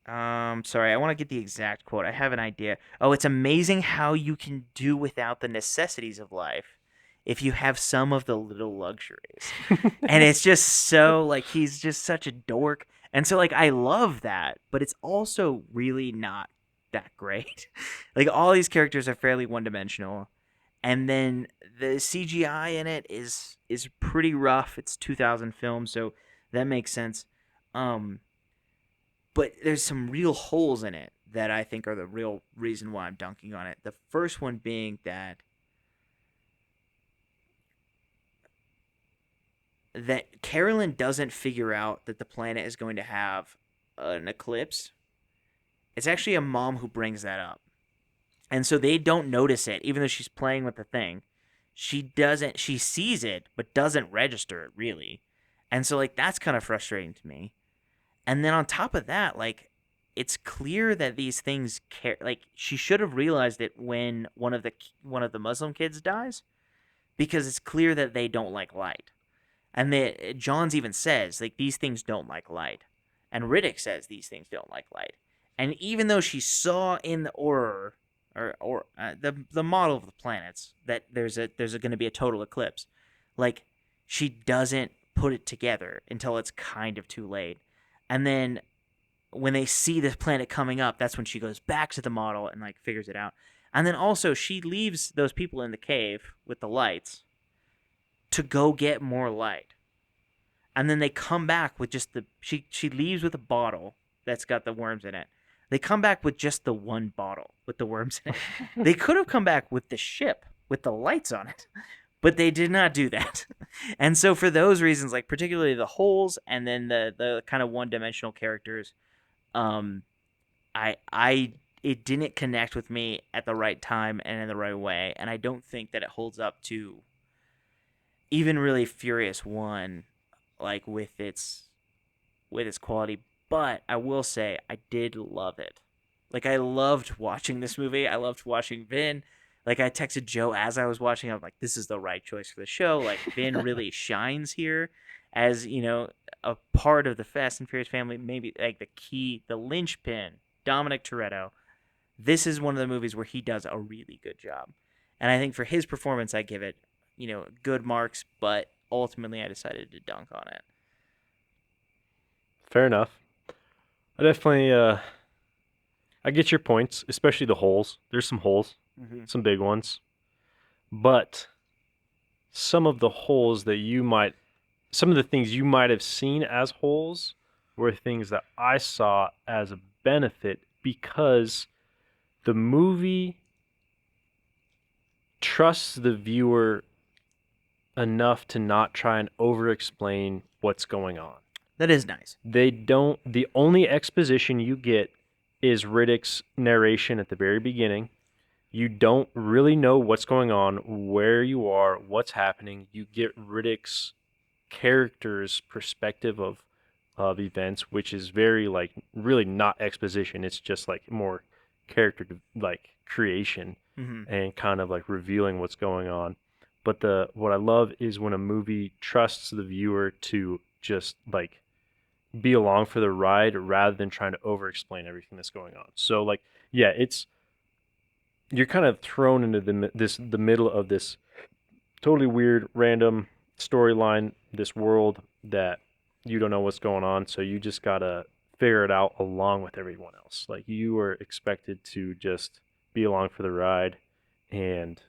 sorry, I want to get the exact quote. I have an idea. Oh, it's amazing how you can do without the necessities of life if you have some of the little luxuries. And it's just so, like, he's just such a dork. And so, like, I love that, but it's also really not that great. Like, all these characters are fairly one-dimensional. And then the CGI in it is pretty rough. It's 2000 film, so that makes sense. But there's some real holes in it that I think are the real reason why I'm dunking on it. The first one being that Carolyn doesn't figure out that the planet is going to have an eclipse. It's actually a mom who brings that up. And so they don't notice it, even though she's playing with the thing. She sees it, but doesn't register it, really. And so, like, that's kind of frustrating to me. And then on top of that, like, it's clear that these things care. Like, she should have realized it when one of the Muslim kids dies, because it's clear that they don't like light. And Johns even says, like, these things don't like light. And Riddick says these things don't like light. And even though she saw in the aurora, or the model of the planets, that there's going to be a total eclipse, like, she doesn't put it together until it's kind of too late. And then when they see the planet coming up, that's when she goes back to the model and, like, figures it out. And then also she leaves those people in the cave with the lights to go get more light. And then they come back with just she leaves with a bottle that's got the worms in it. They come back with just the one bottle with the worms in it. They could have come back with the ship with the lights on it, but they did not do that. And so for those reasons, like particularly the holes and then the kind of one-dimensional characters, I it didn't connect with me at the right time and in the right way, and I don't think that it holds up to even really Furious 1 like with its quality. But I will say I did love it. Like I loved watching this movie. I loved watching Vin. Like I texted Joe as I was watching. I'm like, this is the right choice for the show. Like Vin really shines here as, a part of the Fast and Furious family, maybe like the key, the linchpin, Dominic Toretto. This is one of the movies where he does a really good job. And I think for his performance, I give it, good marks, but ultimately I decided to dunk on it. Fair enough. I definitely, I get your points, especially the holes. There's some holes, some big ones. But some of the holes some of the things you might have seen as holes were things that I saw as a benefit because the movie trusts the viewer enough to not try and over-explain what's going on. That is nice. The only exposition you get is Riddick's narration at the very beginning. You don't really know what's going on, where you are, what's happening. You get Riddick's character's perspective of events, which is very like really not exposition. It's just like more character like creation and kind of like revealing what's going on. But what I love is when a movie trusts the viewer to just like be along for the ride rather than trying to over explain everything that's going on. So like yeah, you're kind of thrown into the middle of this totally weird random storyline, this world that you don't know what's going on, so you just gotta figure it out along with everyone else. Like you are expected to just be along for the ride and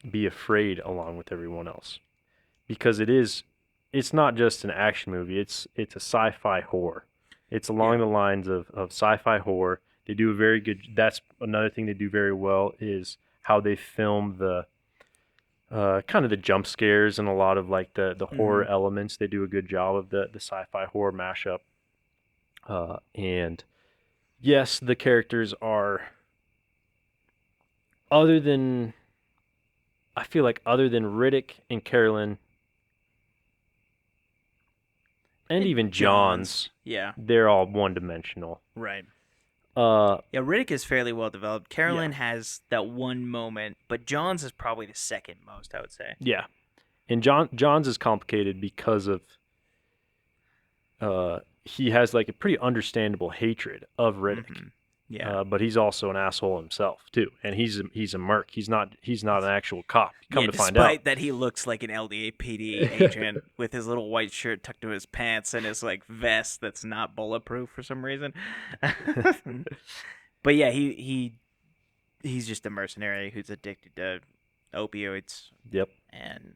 be afraid along with everyone else, because it's not just an action movie. It's a sci-fi horror. It's along the lines of sci-fi horror. They do a very good. That's another thing they do very well is how they film the kind of the jump scares and a lot of like the horror elements. They do a good job of the sci-fi horror mashup. And yes, the characters are I feel like other than Riddick and Carolyn and even John's, they're all one-dimensional. Right. Riddick is fairly well developed. Carolyn has that one moment, but John's is probably the second most, I would say. Yeah. And John's is complicated because of he has like a pretty understandable hatred of Riddick. Yeah. But he's also an asshole himself too, and he's a merc. He's not an actual cop. Come to find out, despite that he looks like an LDAPD agent with his little white shirt tucked to his pants and his like vest that's not bulletproof for some reason. But yeah, he's just a mercenary who's addicted to opioids. Yep. And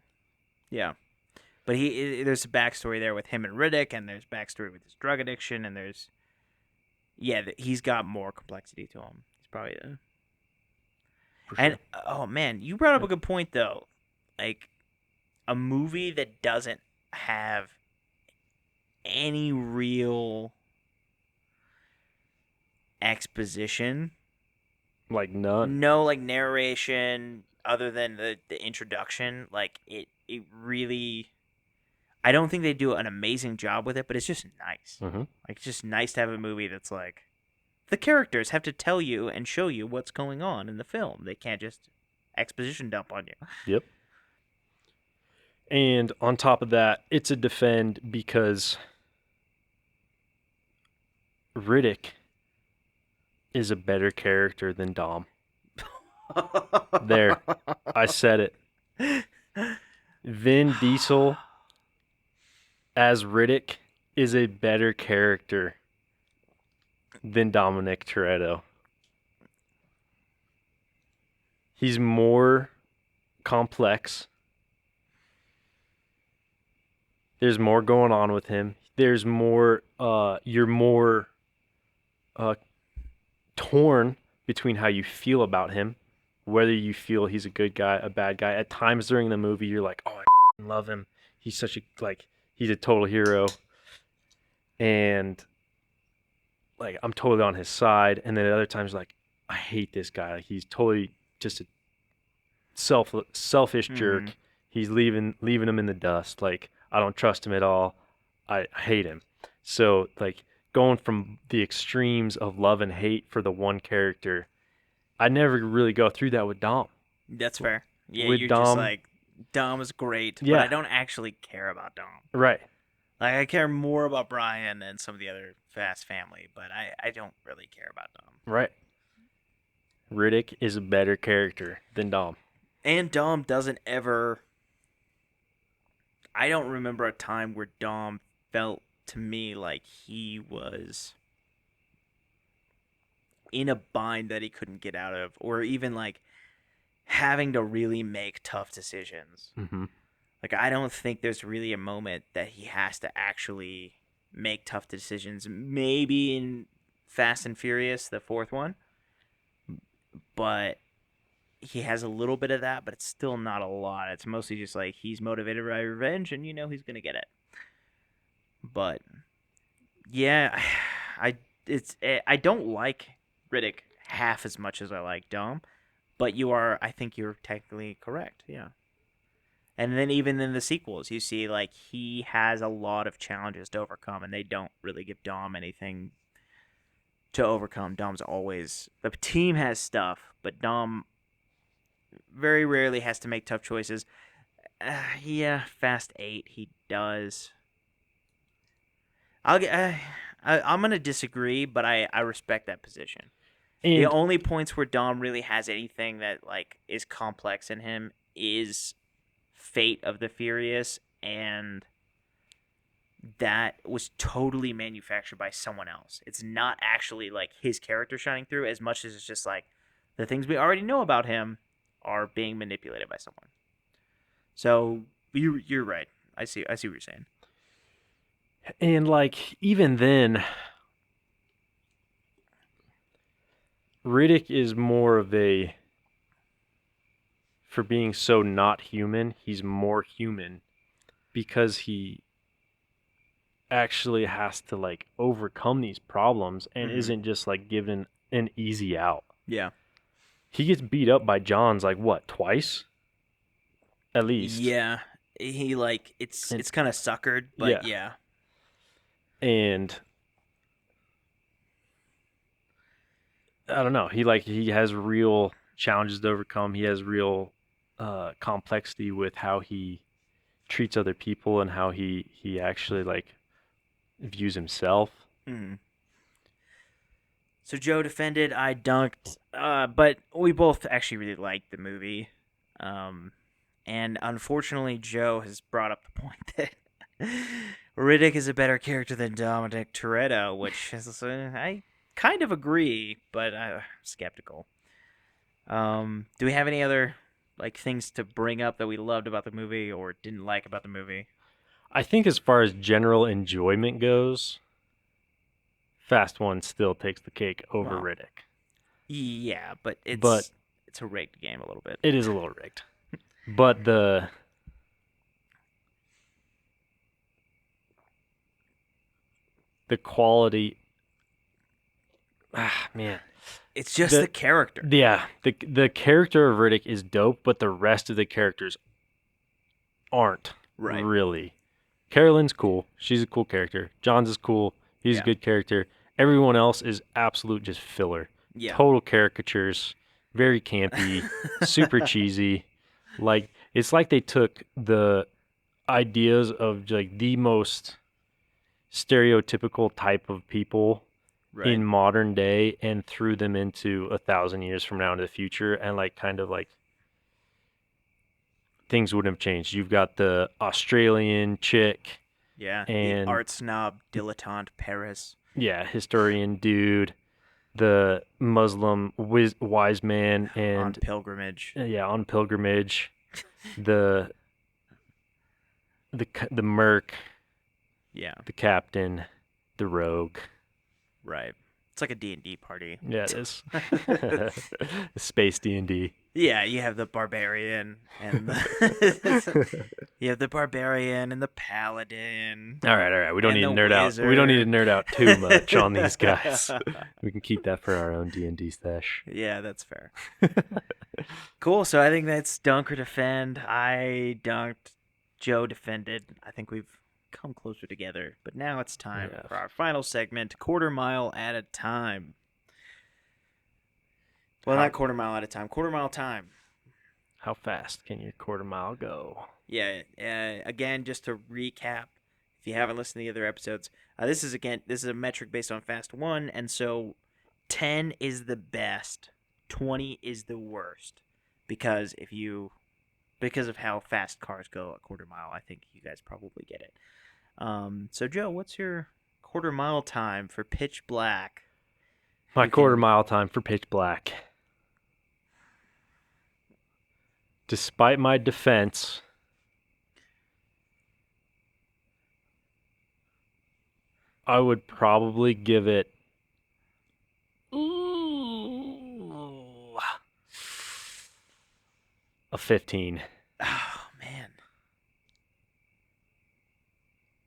yeah, but there's a backstory there with him and Riddick, and there's backstory with his drug addiction, and there's he's got more complexity to him. He's probably and oh man, you brought up a good point though. Like a movie that doesn't have any real exposition, like none. No, like narration other than the introduction. Like it really. I don't think they do an amazing job with it, but it's just nice. Like it's just nice to have a movie that's like the characters have to tell you and show you what's going on in the film. They can't just exposition dump on you. Yep. And on top of that, it's a defend because Riddick is a better character than Dom. There. I said it. Vin Diesel as Riddick is a better character than Dominic Toretto. He's more complex. There's more going on with him. There's more. You're more torn between how you feel about him, whether you feel he's a good guy, a bad guy. At times during the movie, you're like, "Oh, I love him. He's such a he's a total hero," and like I'm totally on his side. And then at other times, like, I hate this guy. Like, he's totally just a selfish Mm-hmm. jerk. He's leaving him in the dust. Like, I don't trust him at all. I hate him. So like going from the extremes of love and hate for the one character, I never really go through that with Dom. That's fair. Yeah, With you're just Dom, like, Dom is great, but I yeah, don't actually care about Dom. right, Like, I care more about Brian and some of the other Fast family, but I don't really care about Dom. right. Riddick is a better character than Dom. And Dom doesn't ever. I don't remember a time where Dom felt to me like he was in a bind that he couldn't get out of, or even like having to really make tough decisions. Mm-hmm. Like, I don't think there's really a moment that he has to actually make tough decisions. Maybe in Fast and Furious, the fourth one, but he has a little bit of that, but it's still not a lot. It's mostly just like he's motivated by revenge, and he's gonna get it. But yeah, I don't like Riddick half as much as I like Dom, but I think you're technically correct. Yeah. And then even in the sequels, you see like he has a lot of challenges to overcome, and they don't really give Dom anything to overcome. Dom's always the team has stuff, but Dom very rarely has to make tough choices. Yeah, Fast 8 he does. I'll get. I'm gonna disagree, but I respect that position. The And only points where Dom really has anything that like is complex in him is Fate of the Furious, and that was totally manufactured by someone else. It's not actually like his character shining through as much as it's just like the things we already know about him are being manipulated by someone. So you're right. I see what you're saying. like even then, Riddick is more of a for being so not human. He's more human because he actually has to like overcome these problems and Mm-hmm. isn't just like given an easy out. Yeah. He gets beat up by Johns like what, twice? At least. Yeah. He like it's And it's kind of suckered, but yeah. yeah. And I don't know. He has real challenges to overcome. He has real complexity with how he treats other people and how he actually like views himself. Mm-hmm. So Joe defended, I dunked, but we both actually really liked the movie. Um, and unfortunately, Joe has brought up the point that Riddick is a better character than Dominic Toretto, which is, I kind of agree, but I'm skeptical. Do we have any other like things to bring up that we loved about the movie or didn't like about the movie? I think as far as general enjoyment goes, Fast One still takes the cake over Well, Riddick. yeah, but But it's a rigged game a little bit. it is a little rigged. But the quality, man, It's just the the character. the character of Riddick is dope, but the rest of the characters aren't Right. really. Carolyn's cool. She's a cool character. John's is cool. He's a Yeah. good character. Everyone else is absolute just filler. Yeah. Total caricatures. Very campy. Super cheesy. Like it's like they took the ideas of like the most stereotypical type of people Right. in modern day and threw them into 1,000 years from now into the future and like kind of like things wouldn't have changed. You've got the Australian chick Yeah. The and art snob dilettante Paris. historian dude, the Muslim wise man, On and pilgrimage. on pilgrimage, the the merc, Yeah, the captain, the rogue. right. It's like a D&D party. Yeah, it is. Space D&D. Yeah, you have the barbarian and you have the barbarian and the paladin All right. We don't and need the to nerd out. We don't need to wizard. nerd out too much on these guys. We can keep that for our own D&D stash. Yeah, that's fair. Cool. So I think that's dunk or defend. I dunked. Joe defended. I think we've come closer together. But now it's time Yeah. for our final segment, quarter mile at a time. Well, not quarter mile at a time. Quarter mile time. How fast can your quarter mile go? Yeah. Again, just to recap, if you haven't listened to the other episodes, this is a metric based on Fast 1, and so 10 is the best, 20 is the worst, because of how fast cars go a quarter mile. I think you guys probably get it. So Joe, what's your quarter mile time for Pitch Black? My quarter mile time for Pitch Black. Despite my defense, I would probably give it a 15. Oh man.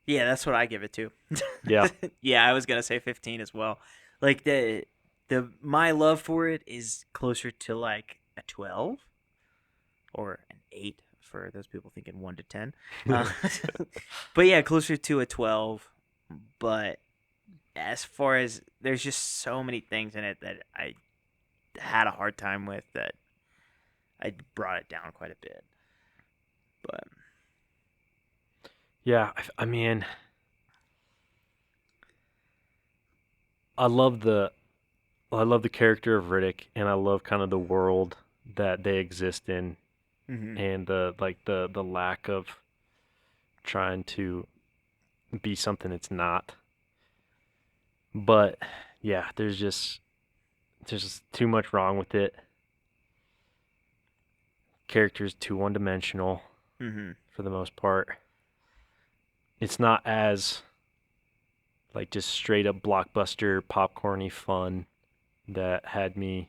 Yeah, that's what I give it to. Yeah. Yeah, I was gonna say 15 as well. Like my love for it is closer to like a 12 or an 8 for those people thinking 1 to 10. But yeah, closer to a 12. But as far as there's just so many things in it that I had a hard time with that I brought it down quite a bit. But Yeah, I mean, I love the character of Riddick, and I love kind of the world that they exist in, and the lack of trying to be something it's not. But yeah, there's just too much wrong with it. Character's too one-dimensional for the most part. It's not as like just straight up blockbuster popcorny fun that had me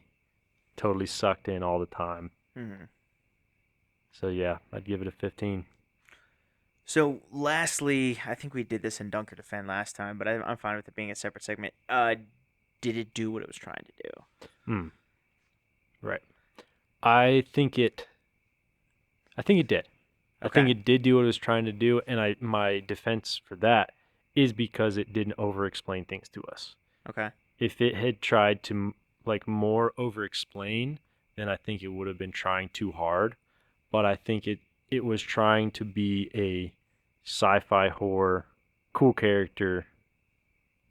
totally sucked in all the time. So yeah, I'd give it a 15. So lastly, I think we did this in Dunk or Defend last time, but I'm fine with it being a separate segment. Did it do what it was trying to do? Right. I think it did. I think it did do what it was trying to do, and my defense for that is because it didn't over-explain things to us. Okay. If it had tried to like more over-explain, then I think it would have been trying too hard. But I think it was trying to be a sci-fi horror, cool character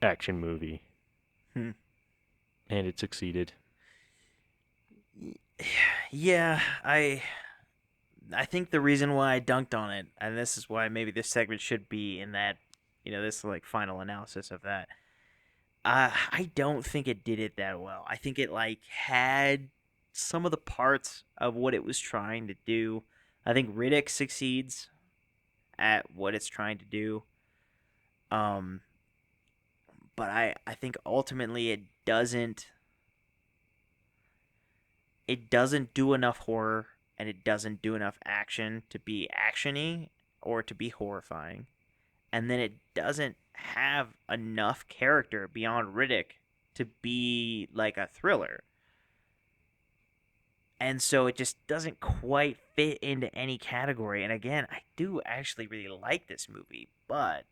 action movie, and it succeeded. Yeah, I think the reason why I dunked on it, and this is why maybe this segment should be in that, this like final analysis of that. I don't think it did it that well. I think it like had some of the parts of what it was trying to do. I think Riddick succeeds at what it's trying to do. But I think ultimately it doesn't do enough horror, and it doesn't do enough action to be actiony or to be horrifying. And then it doesn't have enough character beyond Riddick to be like a thriller. And so it just doesn't quite fit into any category. And again, I do actually really like this movie, but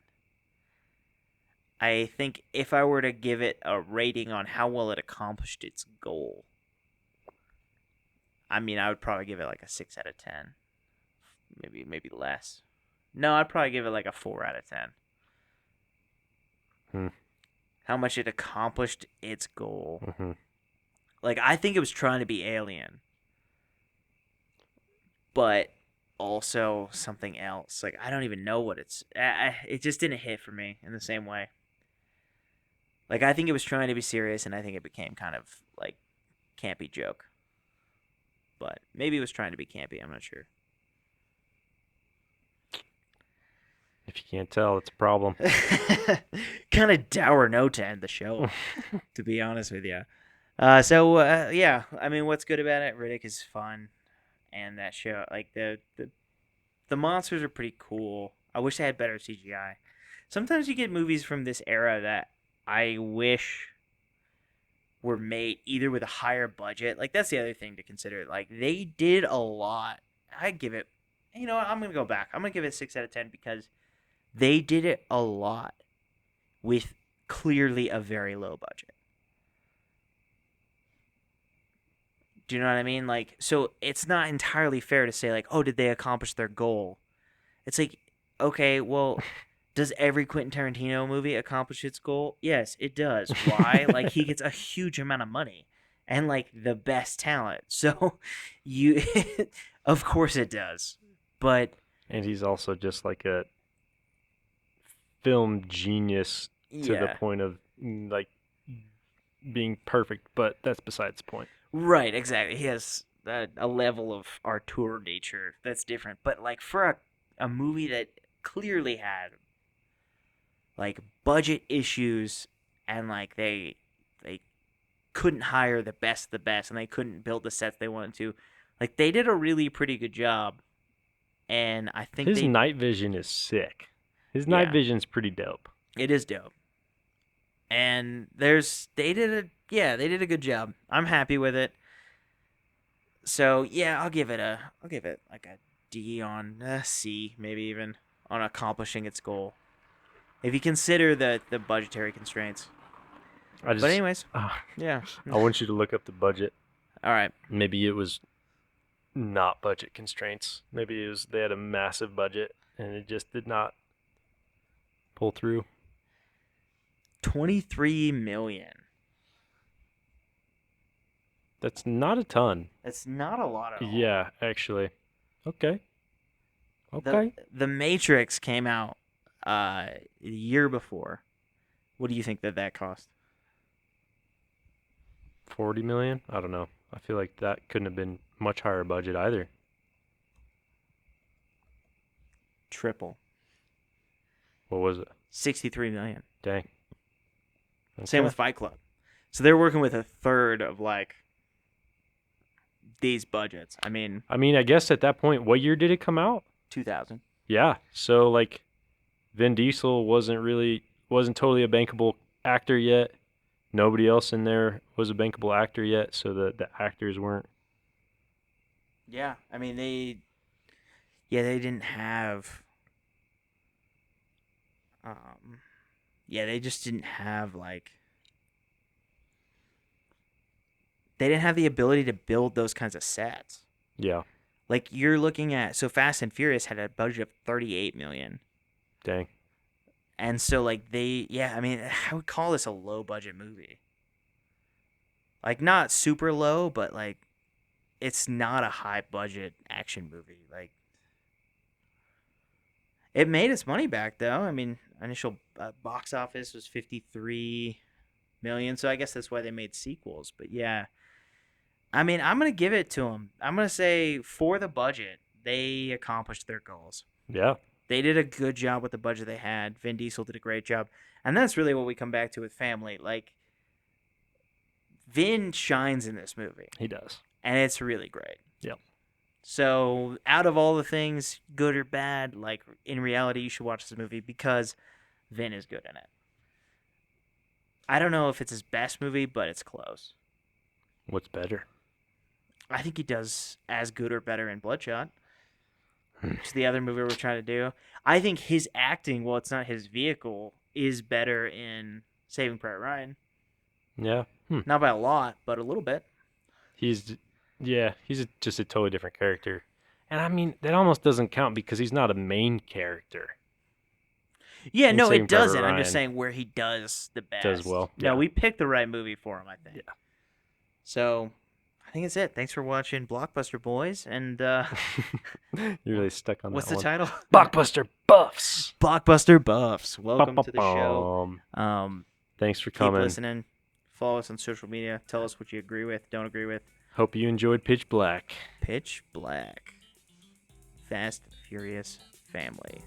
I think if I were to give it a rating on how well it accomplished its goal, I mean, I would probably give it like a 6 out of 10. Maybe less. No, I'd probably give it like a 4 out of 10. How much it accomplished its goal. Like, I think it was trying to be Alien, but also something else. Like, I don't even know what it just didn't hit for me in the same way. Like, I think it was trying to be serious, and I think it became kind of like campy joke. But maybe it was trying to be campy. I'm not sure. If you can't tell, it's a problem. Kind of dour note to end the show, to be honest with you. Yeah, I mean, what's good about it? Riddick is fun, and that show, like the monsters are pretty cool. I wish they had better CGI. Sometimes you get movies from this era that I wish were made either with a higher budget. Like, that's the other thing to consider. Like, they did a lot. I give it, you know what? I'm gonna go back. I'm gonna give it a 6 out of 10 because they did it a lot with clearly a very low budget. Do you know what I mean? Like, so it's not entirely fair to say, like, oh, did they accomplish their goal? It's like, okay, well, does every Quentin Tarantino movie accomplish its goal? Yes, it does. Why? Like, he gets a huge amount of money and, like, the best talent. So, you, of course it does. But, And he's also just like a film genius to the yeah. point of like being perfect, but that's besides the point. Right, exactly. He has a level of auteur nature that's different. But, like, for a movie that clearly had like budget issues and like they couldn't hire the best of the best and they couldn't build the sets they wanted to, like, they did a really pretty good job. And I think His night vision is sick. His night Yeah. vision's pretty dope. it is dope. And they did a good job. I'm happy with it. So yeah, I'll give it like a D on C, maybe even, on accomplishing its goal, if you consider the budgetary constraints. But anyways, yeah. I want you to look up the budget. All right. Maybe it was not budget constraints. Maybe it was they had a massive budget and it just did not pull through. 23 million. That's not a ton. That's not a lot at all. Yeah, actually. Okay. Okay. The Matrix came out the year before. What do you think that cost? 40 million? I don't know. I feel like that couldn't have been much higher budget either. Triple. What was it? 63 million. Dang. Same with Fight Club. So they're working with a third of like these budgets. I mean, I guess at that point, what year did it come out? 2000. Yeah. So like Vin Diesel wasn't totally a bankable actor yet. Nobody else in there was a bankable actor yet, so the actors weren't. Yeah, I mean they didn't have they just didn't have like they didn't have the ability to build those kinds of sets. Yeah. Like, you're looking at, so Fast and Furious had a budget of 38 million. Dang. And so like I mean, I would call this a low budget movie. Like, not super low, but like it's not a high budget action movie. Like, it made its money back though. I mean, initial box office was 53 million, so I guess that's why they made sequels. But yeah, I mean, I'm gonna give it to them. I'm gonna say, for the budget, they accomplished their goals. Yeah. They did a good job with the budget they had. Vin Diesel did a great job, and that's really what we come back to with family. Like, Vin shines in this movie, He does. and it's really great. Yep. So, out of all the things, good or bad, like, in reality, you should watch this movie because Vin is good in it. I don't know if it's his best movie, but it's close. What's better? I think he does as good or better in Bloodshot, which is the other movie we're trying to do. I think his acting, while it's not his vehicle, is better in Saving Private Ryan. Yeah. Not by a lot, but a little bit. He's just a totally different character. And I mean, that almost doesn't count because he's not a main character. Yeah, In no, Saving it doesn't. Private I'm just Ryan saying where he does the best. does well. No, Yeah. we picked the right movie for him, I think. Yeah. So, I think that's it. Thanks for watching Blockbuster Boys. And You're really stuck on what's that the one. title? Blockbuster Buffs. Blockbuster Buffs. Welcome to the show. Bum. Thanks for Keep coming. listening. Follow us on social media. Tell us what you agree with, don't agree with. Hope you enjoyed Pitch Black. Pitch Black. Fast, Furious Family.